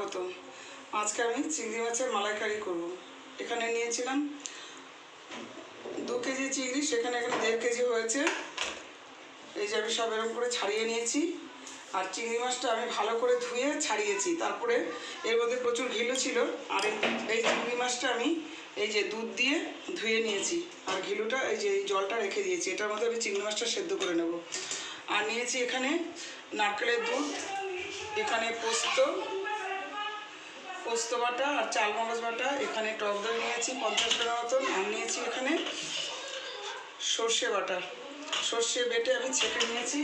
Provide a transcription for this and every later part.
স্বাগত। আজকে আমি চিংড়ি মাছের মালাইকারি করব। এখানে নিয়েছিলাম 2 কেজি চিংড়ি, সেখানে 1.5 কেজি হয়েছে। এই যে আমি সব এরকম করে ছাড়িয়ে নিয়েছি। আর চিংড়ি মাছটা আমি ভালো করে ধুয়ে ছাড়িয়েছি। তারপরে এর মধ্যে প্রচুর ঘিলু ছিল। আর এই চিংড়ি মাছটা আমি এই যে দুধ দিয়ে ধুয়ে নিয়েছি। আর ঘিলুটা এই যে এই জলটা রেখে দিয়েছি। এটার মধ্যে আমি চিংড়ি মাছটা সেদ্ধ করে নেব। আর নিয়েছি এখানে নারকেলের দুধ, এখানে পোস্ত বাটা আর চাল মগজ বাটা, এখানে টক দই নিয়েছি 50 গ্রাম মতন। আর নিয়েছি এখানে সর্ষে বাটা, সর্ষে বেটে আমি ছেঁকে নিয়েছি।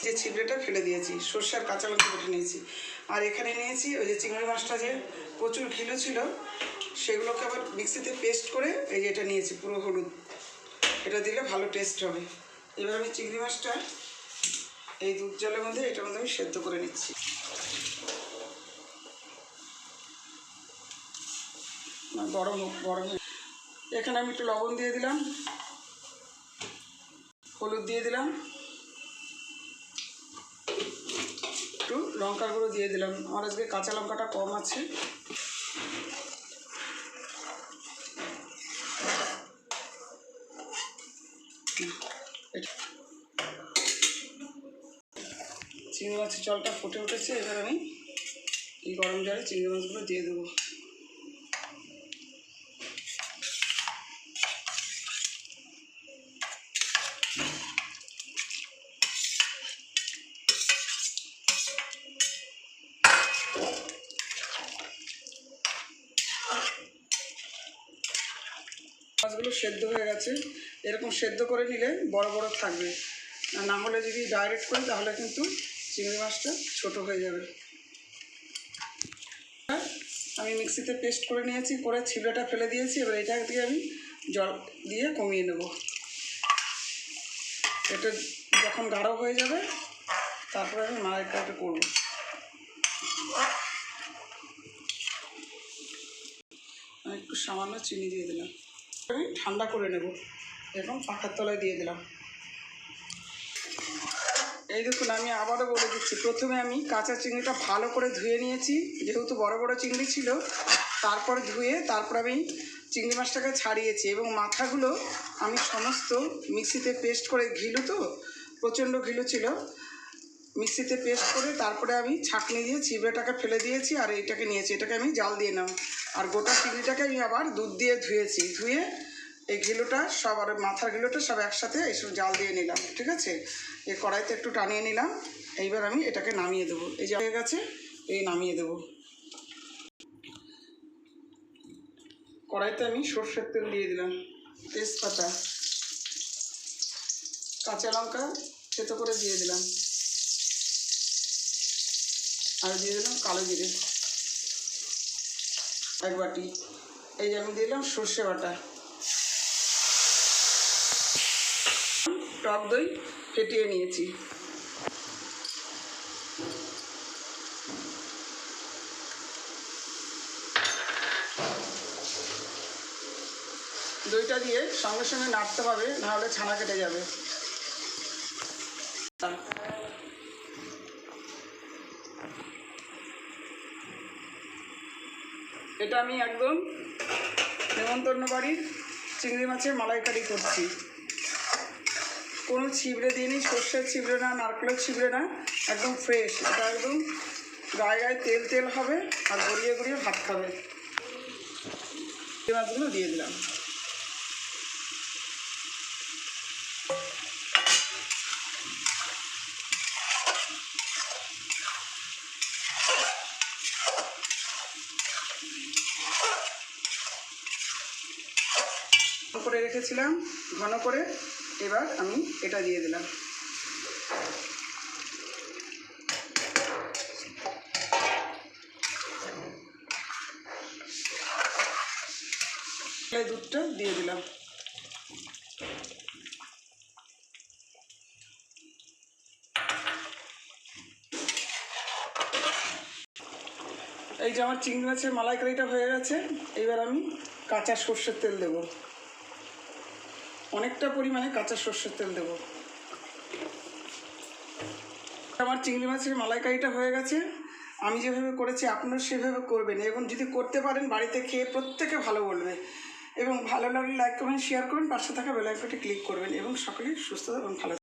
যে ছিবড়েটা ফেলে দিয়েছি, সর্ষে আর কাঁচা লঙ্কা বেটে নিয়েছি। আর এখানে নিয়েছি ওই যে চিংড়ি মাছটা যে প্রচুর ঘিলু ছিল, সেগুলোকে আবার মিক্সিতে পেস্ট করে এই যে এটা নিয়েছি পুরো হলুদ। এটা দিলে ভালো টেস্ট হবে। এবার আমি চিংড়ি মাছটা এই দুধ জলের মধ্যে এটার মধ্যে আমি সেদ্ধ করে নিচ্ছি। গরম এখানে আমি একটু লবণ দিয়ে দিলাম, হলুদ দিয়ে দিলাম, একটু লঙ্কার গুঁড়ো দিয়ে দিলাম। আমার আজকে কাঁচা লঙ্কাটা কম আছে। চিংড়ি মাছের জলটা ফুটে উঠেছে। এবার আমি এই গরম জলে চিংড়ি মাছগুলো দিয়ে দেবো। মাছগুলো সেদ্ধ হয়ে গেছে। এরকম সেদ্ধ করে নিলে বড় বড় থাকবে, না হলে যদি ডাইরেক্ট করি তাহলে কিন্তু চিংড়ি মাছটা ছোট হয়ে যাবে। আমি মিক্সিতে পেস্ট করে নিয়েছি, করে ছিবড়েটা ফেলে দিয়েছি। এবার এটা দিয়ে আমি জল দিয়ে কমিয়ে নেব। এটা যখন গাঢ় হয়ে যাবে তারপরে আমি মালাইকারিটা করব। আমি একটু সামান্য চিনি দিয়ে দিলাম। আমি ঠান্ডা করে নেব। এরকম পাখার তলায় দিয়ে দিলাম। এই দেখুন, আমি আবারও বলে দিচ্ছি, প্রথমে আমি কাঁচা চিংড়িটা ভালো করে ধুয়ে নিয়েছি, যেহেতু বড় বড় চিংড়ি ছিল। তারপর ধুয়ে তারপর আমি চিংড়ি মাছটাকে ছাড়িয়েছি এবং মাথাগুলো আমি সমস্ত মিক্সিতে পেস্ট করে, ঘিলু তো প্রচণ্ড ঘিলু ছিল, মিক্সিতে পেস্ট করে তারপরে আমি ছাঁকনি দিয়ে চিবড়েটাকে ফেলে দিয়েছি। আর এইটাকে নিয়েছি, এটাকে আমি জাল দিয়ে নাও। আর গোটা চিংড়িটাকে আমি আবার দুধ দিয়ে ধুয়েছি, ধুয়ে এই ঘিলুটা সব আর মাথার ঘিলুটা সব একসাথে এইসব জাল দিয়ে নিলাম। ঠিক আছে, এই কড়াইতে একটু টানিয়ে নিলাম। এইবার আমি এটাকে নামিয়ে দেবো। এই যে হয়ে গেছে, এই নামিয়ে দেবো। কড়াইতে আমি সর্ষের তেল দিয়ে দিলাম, তেজপাতা, কাঁচা লঙ্কা থেতো করে দিয়ে দিলাম, আর দিয়ে দিলাম কালো জিরে 1 বাটি। এই যে আমি দিলাম সর্ষে বাটা, টক দই ফেটিয়ে নিয়েছি। দইটা দিয়ে সঙ্গে সঙ্গে নাড়তে হবে, নাহলে ছানা কেটে যাবে। এটা আমি একদম নেমন্তন্ন বাড়ির চিংড়ি মাছের মালাইকারি করছি। কোনো ছিবড়ে দিইনি, সর্ষের ছিবড়ে না, নারকেলের ছিবড়ে না, একদম ফ্রেশ। এটা একদম গায়ে গায়ে তেল তেল হবে আর গড়িয়ে গড়িয়ে ভাত খাবে। এই মাছগুলো দিয়ে দিলাম। করে রেখেছিলাম ঘন করে, এবার আমি এটা দিয়ে দিলাম। দুধটা দিয়ে দিলাম। এই যে আমার চিংড়ি মাছের মালাইকারিটা হয়ে গেছে। এবার আমি কাঁচা সর্ষের তেল দেব, অনেকটা পরিমাণে কাঁচা সর্ষের তেল দেব। আমার চিংড়ি মাছের মালাইকারিটা হয়ে গেছে। আমি যেভাবে করেছি আপনারা সেভাবে করবেন, এবং যদি করতে পারেন বাড়িতে খেয়ে প্রত্যেকে ভালো বলবে। এবং ভালো লাগলে লাইক কমেন্ট শেয়ার করুন, পাশে থাকা বেল আইকনটি ক্লিক করবেন, এবং সকলেই সুস্থ এবং ভালো